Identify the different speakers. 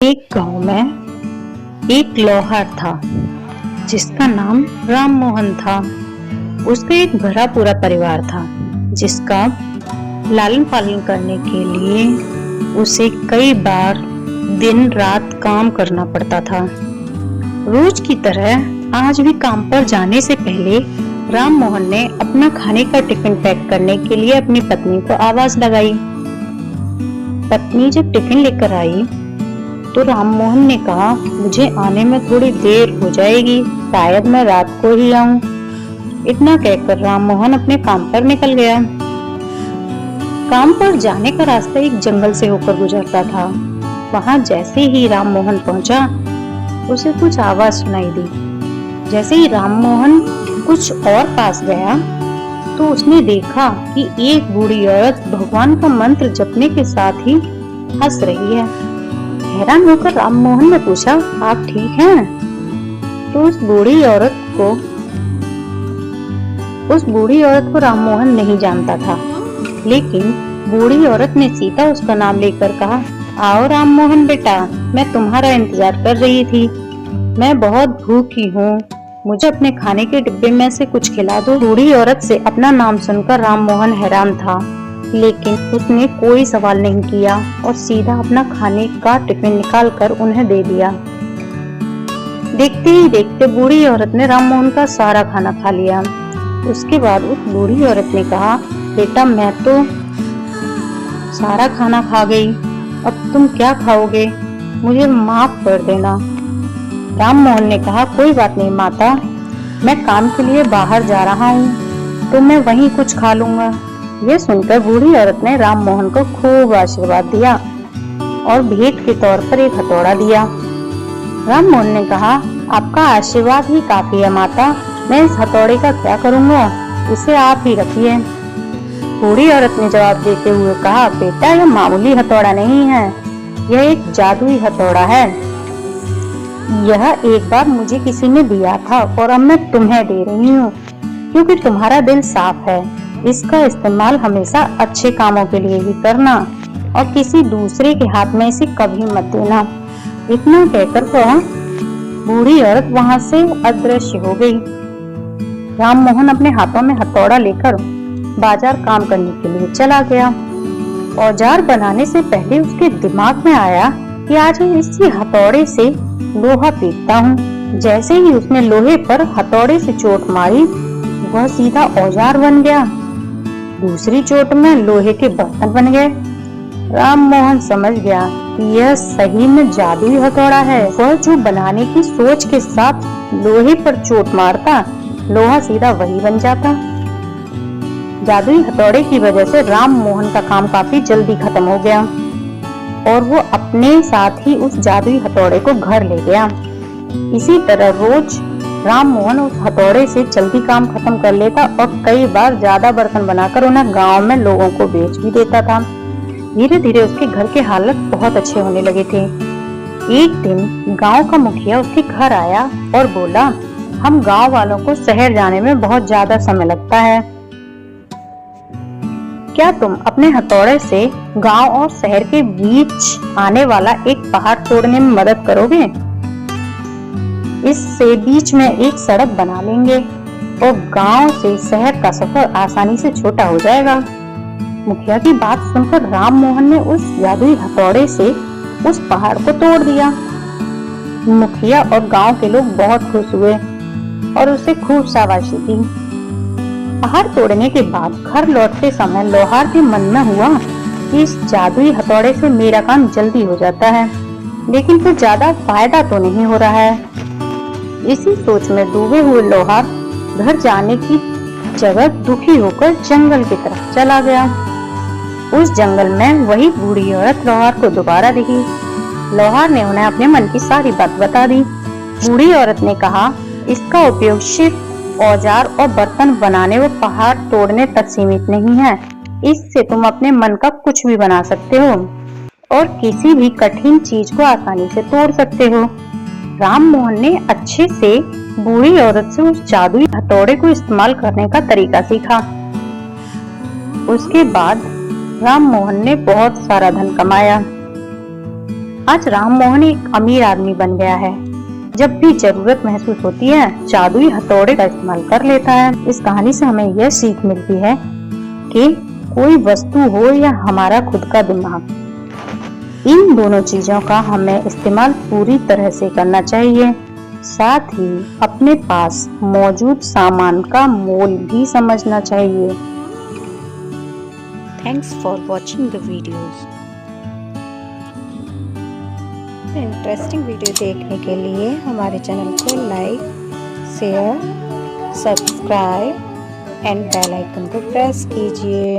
Speaker 1: एक गांव में एक लोहार था जिसका नाम राम मोहन था। उसका एक भरा पूरा परिवार था जिसका लालन पालन करने के लिए उसे कई बार दिन रात काम करना पड़ता था। रोज की तरह आज भी काम पर जाने से पहले राम मोहन ने अपना खाने का टिफिन पैक करने के लिए अपनी पत्नी को आवाज लगाई। पत्नी जब टिफिन लेकर आई तो राम मोहन ने कहा, मुझे आने में थोड़ी देर हो जाएगी, शायद मैं रात को ही आऊं। इतना कहकर राम मोहन अपने काम पर निकल गया। काम पर जाने का रास्ता एक जंगल से होकर गुजरता था। वहां जैसे ही राम मोहन पहुंचा, उसे कुछ आवाज सुनाई दी। जैसे ही राम मोहन कुछ और पास गया तो उसने देखा कि एक बूढ़ी औरत भगवान का मंत्र जपने के साथ ही हंस रही है। हैरान होकर राम मोहन ने पूछा, आप ठीक हैं? तो उस बूढ़ी औरत को राम मोहन नहीं जानता था, लेकिन बूढ़ी औरत ने सीधा उसका नाम लेकर कहा, आओ राम मोहन बेटा, मैं तुम्हारा इंतजार कर रही थी। मैं बहुत भूखी हूँ, मुझे अपने खाने के डिब्बे में से कुछ खिला दो। बूढ़ी औरत से अपना नाम सुनकर राम मोहन हैरान था, लेकिन उसने कोई सवाल नहीं किया और सीधा अपना खाने का टिफिन निकालकर उन्हें दे दिया। देखते ही देखते बूढ़ी औरत ने राम मोहन का सारा खाना खा लिया। उसके बाद उस बूढ़ी औरत ने कहा, बेटा मैं तो सारा खाना खा गई, अब तुम क्या खाओगे? मुझे माफ कर देना। राम मोहन ने कहा, कोई बात नहीं माता, मैं काम के लिए बाहर जा रहा हूँ तो मैं वहीं कुछ खा लूंगा। यह सुनकर बूढ़ी औरत ने राम मोहन को खूब आशीर्वाद दिया और भेंट के तौर पर एक हथौड़ा दिया। राम मोहन ने कहा, आपका आशीर्वाद ही काफी है माता, मैं इस हथौड़े का क्या करूँगा, इसे आप ही रखिए। बूढ़ी औरत ने जवाब देते हुए कहा, बेटा यह मामूली हथौड़ा नहीं है, यह एक जादुई हथौड़ा है। यह एक बार मुझे किसी ने दिया था और अब मैं तुम्हें दे रही हूँ, क्योंकि तुम्हारा दिल साफ है। इसका इस्तेमाल हमेशा अच्छे कामों के लिए ही करना और किसी दूसरे के हाथ में इसे कभी मत देना। इतना कहकर वह बूढ़ी औरत वहां से अदृश्य हो गई। राम मोहन अपने हाथों में हथौड़ा लेकर बाजार काम करने के लिए चला गया। औजार बनाने से पहले उसके दिमाग में आया कि आज इसी हथौड़े से लोहा पीटता हूँ। जैसे ही उसने लोहे पर हथौड़े से चोट मारी, वह सीधा औजार बन गया। दूसरी चोट में लोहे के बर्तन बन गए। राम मोहन समझ गया कि यह सही में जादुई हथौड़ा है। वह जो बनाने की सोच के साथ लोहे पर चोट मारता, लोहा सीधा वही बन जाता। जादुई हथौड़े की वजह से राम मोहन का काम काफी जल्दी खत्म हो गया और वो अपने साथ ही उस जादुई हथौड़े को घर ले गया। इसी तरह रोज राम मोहन उस हथौड़े से जल्दी काम खत्म कर लेता और कई बार ज्यादा बर्तन बनाकर उन्हें गांव में लोगों को बेच भी देता था। धीरे धीरे उसके घर के हालत बहुत अच्छे होने लगे थे। एक दिन गांव का मुखिया उसके घर आया और बोला, हम गांव वालों को शहर जाने में बहुत ज्यादा समय लगता है, क्या तुम अपने हथौड़े से गांव और शहर के बीच आने वाला एक पहाड़ तोड़ने में मदद करोगे? इससे बीच में एक सड़क बना लेंगे और गांव से शहर का सफर आसानी से छोटा हो जाएगा। मुखिया की बात सुनकर राम मोहन ने उस जादुई हथौड़े से उस पहाड़ को तोड़ दिया। मुखिया और गांव के लोग बहुत खुश हुए और उसे खूब शाबाशी दी। पहाड़ तोड़ने के बाद घर लौटते समय लोहार के मन में हुआ कि इस जादुई हथौड़े से मेरा काम जल्दी हो जाता है, लेकिन कुछ ज्यादा फायदा तो नहीं हो रहा है। इसी सोच में डूबे हुए लोहार घर जाने की जगह दुखी होकर जंगल की तरफ चला गया। उस जंगल में वही बूढ़ी औरत लोहार को दोबारा दिखी। लोहार ने उन्हें अपने मन की सारी बात बता दी। बूढ़ी औरत ने कहा, इसका उपयोग सिर्फ औजार और बर्तन बनाने व पहाड़ तोड़ने तक सीमित नहीं है, इससे तुम अपने मन का कुछ भी बना सकते हो और किसी भी कठिन चीज को आसानी से तोड़ सकते हो। राम मोहन ने अच्छे से बूढ़ी औरत से उस जादुई हथौड़े को इस्तेमाल करने का तरीका सीखा। उसके बाद राम मोहन ने बहुत सारा धन कमाया। आज राम मोहन एक अमीर आदमी बन गया है। जब भी जरूरत महसूस होती है जादुई हथौड़े का इस्तेमाल कर लेता है। इस कहानी से हमें यह सीख मिलती है कि कोई वस्तु हो या हमारा खुद का दिमाग, इन दोनों चीजों का हमें इस्तेमाल पूरी तरह से करना चाहिए। साथ ही अपने पास मौजूद सामान का मोल भी समझना चाहिए। Thanks for watching the videos. Interesting video देखने के लिए हमारे चैनल को like, share, subscribe and bell icon को प्रेस कीजिए।